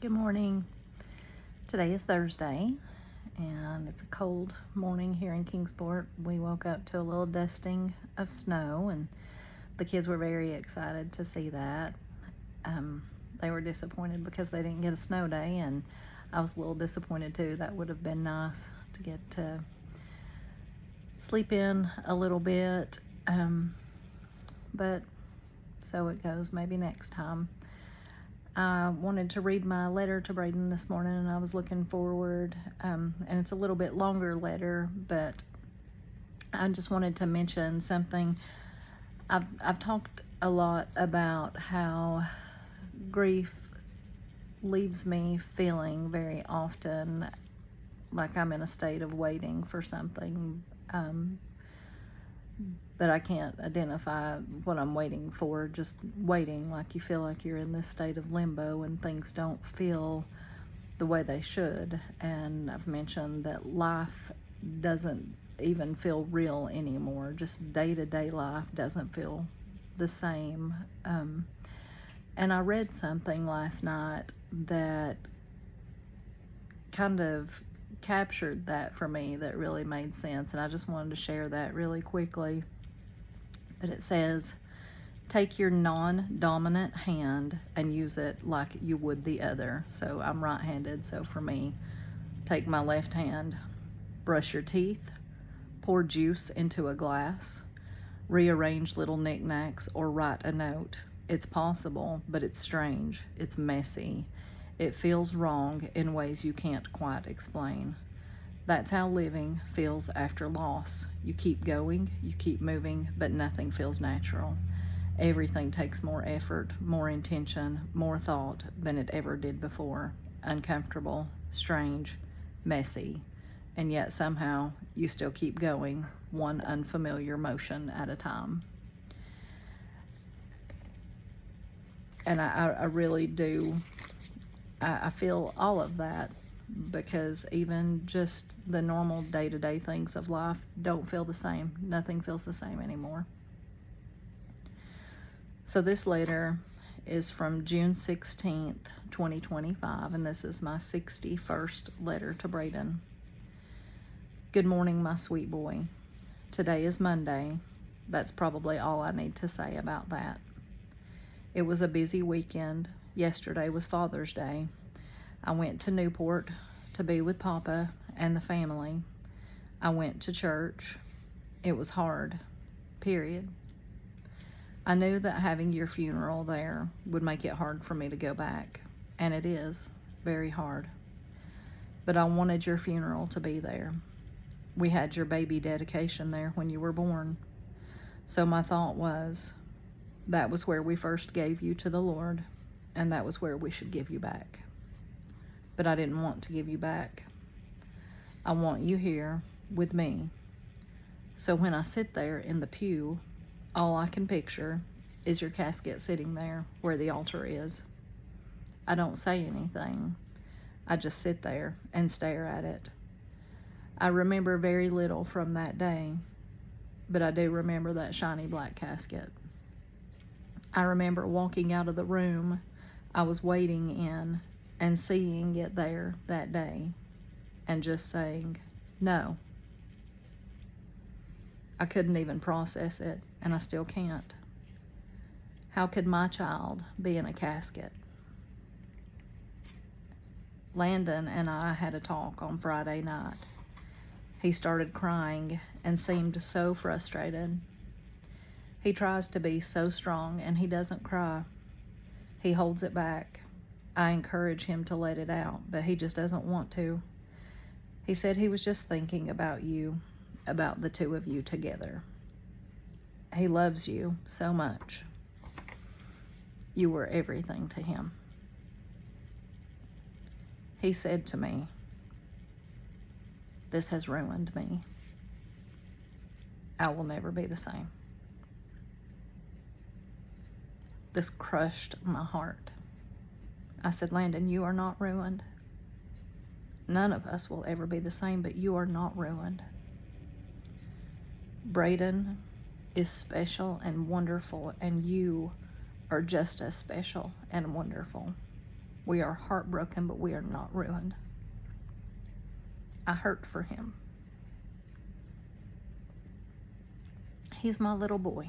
Good morning. Today is Thursday, and it's a cold morning here in Kingsport. We woke up to a little dusting of snow, and the kids were very excited to see that. Um, they were disappointed because they didn't get a snow day, and I was a little disappointed too. That would have been nice to get to sleep in a little bit, but so it goes. Maybe next time. I wanted to read my letter to Brayden this morning, and I was looking forward, and it's a little bit longer letter, but I just wanted to mention something. I've talked a lot about how grief leaves me feeling very often like I'm in a state of waiting for something, but I can't identify what I'm waiting for. Just waiting, like you feel like you're in this state of limbo and things don't feel the way they should. And I've mentioned that life doesn't even feel real anymore. Just day-to-day life doesn't feel the same. And I read something last night that kind of captured that for me, that really made sense, and I just wanted to share that really quickly. But it says, take your non-dominant hand and use it like you would the other. So I'm right-handed, so for me, take my left hand, brush your teeth, pour juice into a glass, rearrange little knickknacks, or write a note. It's possible, but it's strange. It's messy. It feels wrong in ways you can't quite explain. That's how living feels after loss. You keep going, you keep moving, but nothing feels natural. Everything takes more effort, more intention, more thought than it ever did before. Uncomfortable, strange, messy, and yet somehow you still keep going, one unfamiliar motion at a time. And I really do, I feel all of that, because even just the normal day-to-day things of life don't feel the same. Nothing feels the same anymore. So this letter is from June 16th, 2025, and this is my 61st letter to Brayden. Good morning, my sweet boy. Today is Monday. That's probably all I need to say about that. It was a busy weekend. Yesterday was Father's Day. I went to Newport to be with Papa and the family. I went to church. It was hard, period. I knew that having your funeral there would make it hard for me to go back, and it is very hard. But I wanted your funeral to be there. We had your baby dedication there when you were born. So my thought was, that was where we first gave you to the Lord, and that was where we should give you back. But I didn't want to give you back. I want you here with me. So when I sit there in the pew, all I can picture is your casket sitting there where the altar is. I don't say anything. I just sit there and stare at it. I remember very little from that day, but I do remember that shiny black casket. I remember walking out of the room I was waiting in and seeing it there that day and just saying, no. I couldn't even process it, and I still can't. How could my child be in a casket? Landon and I had a talk on Friday night. He started crying and seemed so frustrated. He tries to be so strong, and he doesn't cry. He holds it back. I encourage him to let it out, but he just doesn't want to. He said he was just thinking about you, about the two of you together. He loves you so much. You were everything to him. He said to me, this has ruined me. I will never be the same. This crushed my heart. I said, Landon, you are not ruined. None of us will ever be the same, but you are not ruined. Brayden is special and wonderful, and you are just as special and wonderful. We are heartbroken, but we are not ruined. I hurt for him. He's my little boy,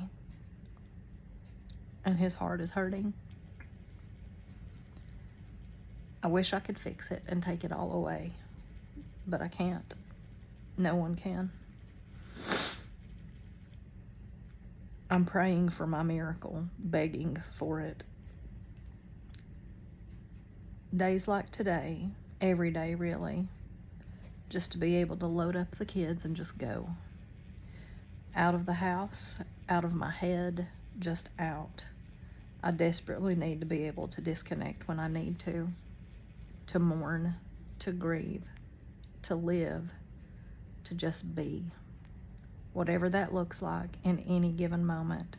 and his heart is hurting. I wish I could fix it and take it all away, but I can't. No one can. I'm praying for my miracle, begging for it. Days like today, every day really, just to be able to load up the kids and just go. Out of the house, out of my head, just out. I desperately need to be able to disconnect when I need to mourn, to grieve, to live, to just be. Whatever that looks like in any given moment,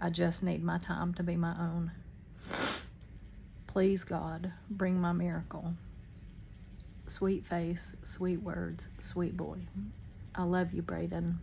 I just need my time to be my own. Please, God, bring my miracle. Sweet face, sweet words, sweet boy. I love you, Brayden.